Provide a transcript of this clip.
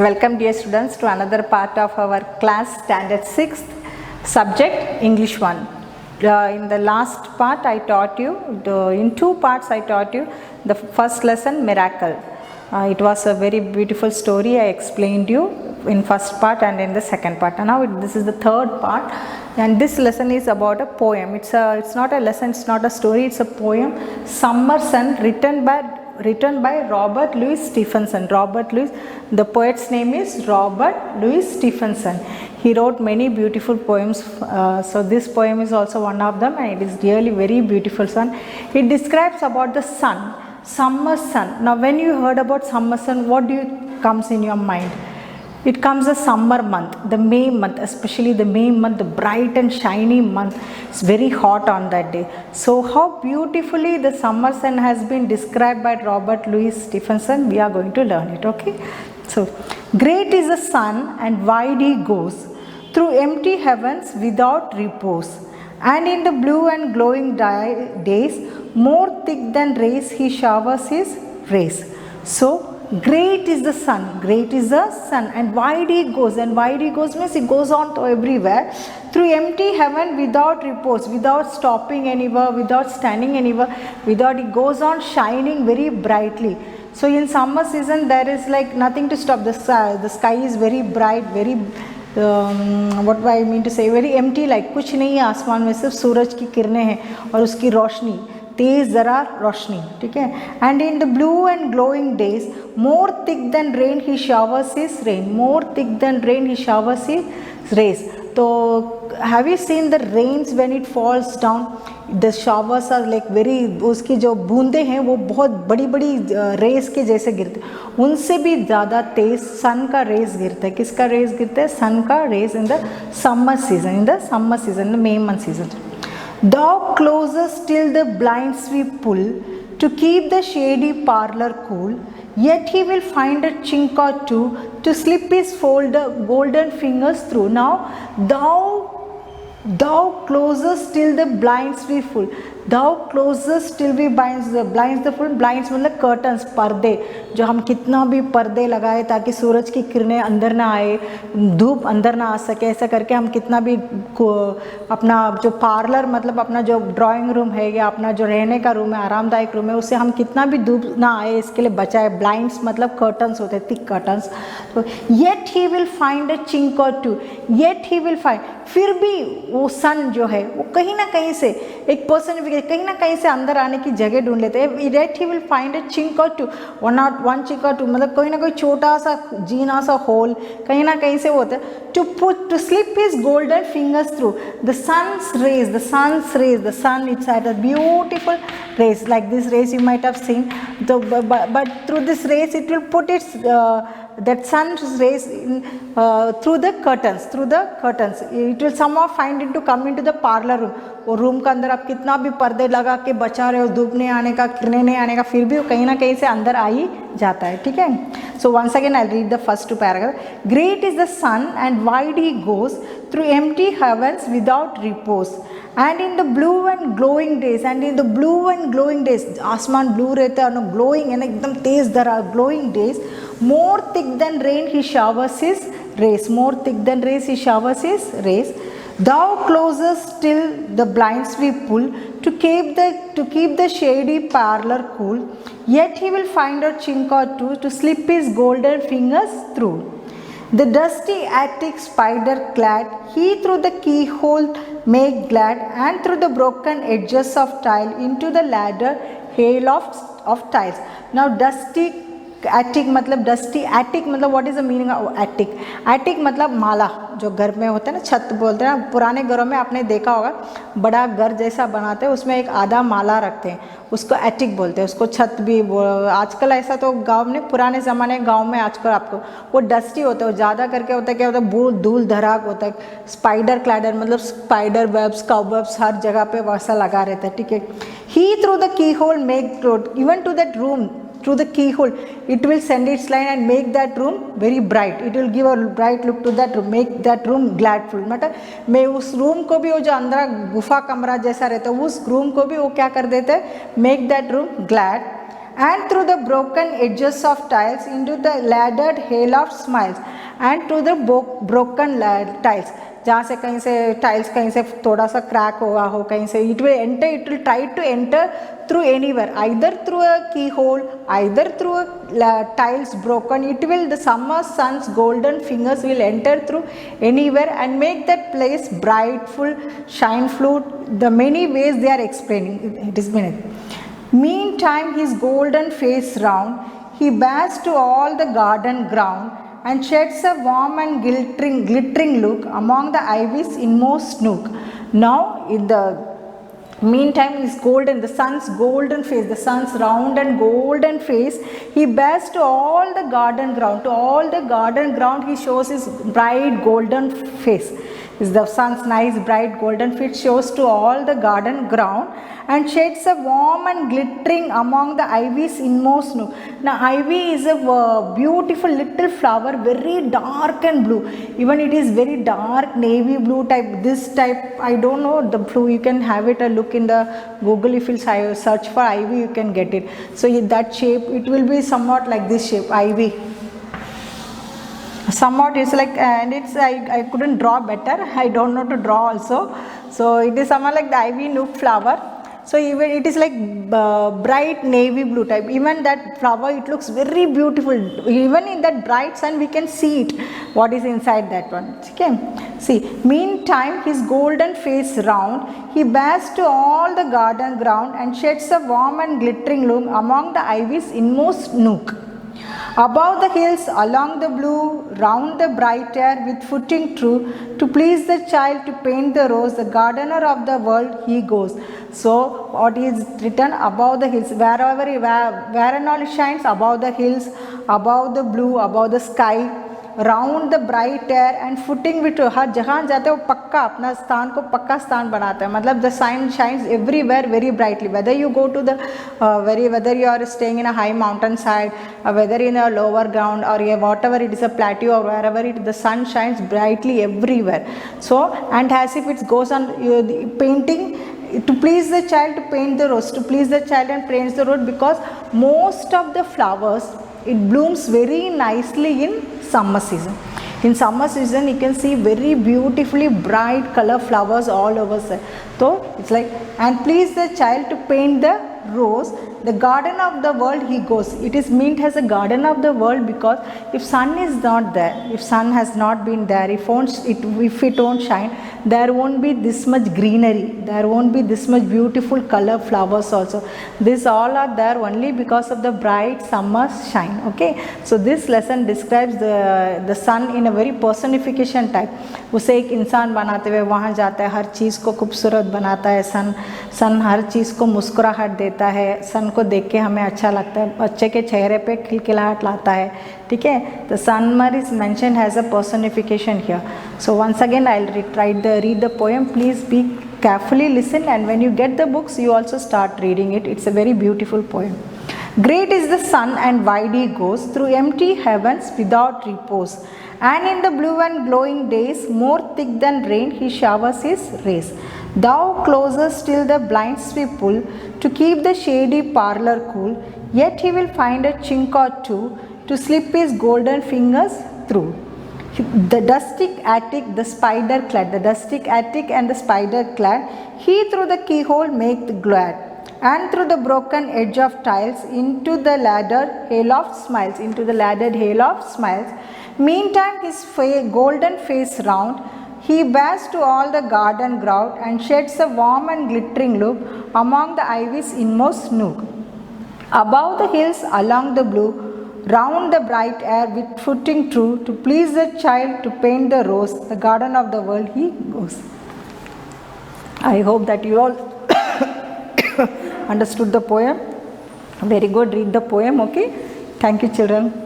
Welcome dear students to another part of our class standard 6th subject English 1. In the last part I taught you, in two parts I taught you the first lesson miracle. It was a very beautiful story I explained you in first part and in the second part. And now this is the third part, and this lesson is about a poem. It's not a lesson, it's not a story, it's a poem, Summer Sun, written by Robert Louis Stevenson. The poet's name is Robert Louis Stevenson. He wrote many beautiful poems, so this poem is also one of them, and it is really very beautiful sun. It describes about the sun, summer sun. Now when you heard about summer sun, what comes in your mind? It comes a summer month, the May month, especially the May month, the bright and shiny month. It's very hot on that day. So how beautifully the summer sun has been described by Robert Louis Stevenson, we are going to learn it, okay? So, great is the sun and wide he goes through empty heavens without repose. And in the blue and glowing days, more thick than rays, he showers his rays. So, great is the sun, and wide he goes, means he goes on to everywhere through empty heaven without repose, without stopping anywhere, without standing anywhere, he goes on shining very brightly. So in summer season there is like nothing to stop. The sky is very bright, very what I mean to say, very empty, like कुछ नहीं है आसमान में, सिर्फ सूरज की किरणें हैं और उसकी रोशनी, तेज जरा रोशनी, ठीक है. And in the blue and glowing days, more thick than rain he showers his rain, So have you seen the rains when it falls down? The showers are like very, उसकी जो बूंदे हैं वो बहुत बड़ी बड़ी रेस के जैसे गिरते, उनसे भी ज़्यादा तेज सन का रेस गिरता है. किसका रेस गिरता है? सन का race in the summer season, the May month season. Thou closest till the blinds we pull to keep the shady parlor cool, yet he will find a chink or two to slip his golden fingers through. Now thou closest till the blinds we pull. Thou closest till we blinds the full. Blinds मतलब curtains, पर्दे, जो हम कितना भी पर्दे लगाए ताकि सूरज की किरणें अंदर ना आए, धूप अंदर ना आ सके, ऐसा करके हम कितना भी अपना जो पार्लर मतलब अपना जो ड्राइंग रूम है या अपना जो रहने का रूम है, आरामदायक रूम है, उससे हम कितना भी धूप ना आए इसके लिए बचाए. ब्लाइंड्स मतलब कर्टन्स होते हैं, थिक कर्टन्स. तो yet he will find a chink or two, yet he will find, फिर भी वो सन जो है वो कहीं ना कहीं से एक पर्सन कहीं ना कहीं से अंदर आने की जगह ढूंढ लेते हैं. Yet he will find a chink or to, one chink or to मतलब कोई ना कोई छोटा सा जीना सा होल कहीं ना कहीं से होता है. To slip his golden fingers through the sun's rays, the sun, it's at a beautiful rays, like this rays you might have seen, but through this rays it will put its that sun's rays through the curtains, it will somehow find it to come into the parlor room. वो room का अंदर आप कितना भी पर्दे लगा के बचा रहे हो, धूप नहीं आने का, किरणें नहीं आने का, फिर भी वो कहीं ना कहीं से अंदर आ ही जाता है, ठीक है. So once again I'll read the first two paragraphs. Great is the sun and wide he goes through empty heavens without repose. And in the blue and glowing days, आसमान ब्लू रहता है और ग्लोइंग है ना, एकदम तेज धरा glowing days, more thick than rain he showers his rays, Thou closest till the blinds we pull to keep the shady parlor cool, yet he will find a chink or two to slip his golden fingers through. The dusty attic spider clad, he through the keyhole make glad, and through the broken edges of tile into the ladder hail of tiles. Now dusty attic मतलब what is the meaning of attic? Attic मतलब माला, जो घर में होता है ना, छत बोलते हैं ना. पुराने घरों में आपने देखा होगा बड़ा घर जैसा बनाते हैं, उसमें एक आधा माला रखते हैं, उसको एटिक बोलते हैं, उसको छत भी. आजकल ऐसा तो गांव में, पुराने ज़माने गांव में आजकल आपको वो डस्टी होता है, वो ज़्यादा करके होता है, क्या होता है, धूल धराक होता है. स्पाइडर क्लैडर मतलब स्पाइडर वेब्स, कॉबवेब्स हर जगह पे वैसा लगा रहता है, ठीक है. He through the keyhole make even to that room, through the keyhole it will send its line and make that room very bright, it will give a bright look to that room, make that room gladful. मतलब मैं उस room को भी, वो जो अंदर गुफा कमरा जैसा रहता है, उस रूम को भी वो क्या कर देते हैं, make that room glad. and through the broken edges of tiles into the laddered hail of smiles, and to the broken tiles, जहाँ से कहीं से टाइल्स कहीं से थोड़ा सा क्रैक हुआ हो कहीं से, it will enter, it will try to enter through anywhere, either through a keyhole, either through a tiles broken, it will, the summer sun's golden fingers will enter through anywhere and make that place brightful, shineful, the many ways they are explaining, it is minute. Meantime his golden face round, he bears to all the garden ground, and sheds a warm and glittering look among the ivy's inmost nook. Now in the meantime his golden, the sun's golden face, the sun's round and golden face, he bears to all the garden ground, to all the garden ground he shows his bright golden face. Is the sun's nice bright golden face shows to all the garden ground, and sheds a warm and glittering among the ivy's inmost nook. Now ivy is a beautiful little flower, very dark and blue, even it is very dark navy blue type, this type, I don't know the blue, you can have it a look in the Google, if you search for ivy you can get it. So in that shape it will be somewhat like this shape, ivy. Somewhat it's like, and it's I couldn't draw better, I don't know to draw also, so it is somewhat like the ivy nook flower. So even it is like bright navy blue type, even that flower it looks very beautiful, even in that bright sun we can see it, what is inside that one. Okay, see, meantime his golden face round, he bears to all the garden ground, and sheds a warm and glittering look among the ivy's inmost nook. Above the hills, along the blue, round the bright air with footing true, to please the child, to paint the rose, the gardener of the world he goes. So what is written, above the hills, wherever where and all it shines, above the hills, above the blue, above the sky, round the bright air and footing with, हर जहाँ जाते हैं वो पक्का अपना स्थान को पक्का स्थान बनाता है, मतलब the sun shines everywhere very brightly, whether you go to the whether you are staying in a high mountain side, whether in a lower ground or whatever it is a plateau or wherever it, the sun shines brightly everywhere. So and as if it goes on painting, to please the child, to paint the rose, to please the child and paints the rose, because most of the flowers it blooms very nicely in summer season. In summer season you can see very beautifully bright color flowers all over. So it's like, and please the child to paint the rose, the garden of the world he goes. It is meant as a garden of the world because if sun is not there, if sun has not been there, if it won't shine, there won't be this much greenery, there won't be this much beautiful color flowers also. These all are there only because of the bright summer shine. Okay, so this lesson describes the sun in a very personification type. उसे एक इंसान बनाते हुए वहाँ जाता है, हर चीज़ को खूबसूरत बनाता है सन हर चीज़ को मुस्कुराहट देता है, सन को देख के हमें अच्छा लगता है, बच्चे के चेहरे पे खिलखिलाहट लाता है. ठीक है, the sun is mentioned as a personification here. So once again I'll read the poem. Please be carefully listen, and when you get the books you also start reading it. It's a very beautiful poem. Great is the sun and wide he goes through empty heavens without repose, and in the blue and glowing days more thick than rain he showers his rays. Thou closer still the blinds we pull to keep the shady parlor cool, yet he will find a chink or two to slip his golden fingers through. The dusty attic, the spider clad, the dusty attic and the spider clad, he through the keyhole make the glad, and through the broken edge of tiles into the laddered hail of smiles, into the laddered hail of smiles. Meantime his golden face round, he bears to all the garden ground, and sheds a warm and glittering look among the ivy's inmost nook. Above the hills, along the blue, round the bright air with footing true, to please the child, to paint the rose, the garden of the world he goes. I hope that you all understood the poem. Very good, read the poem. Okay, thank you children.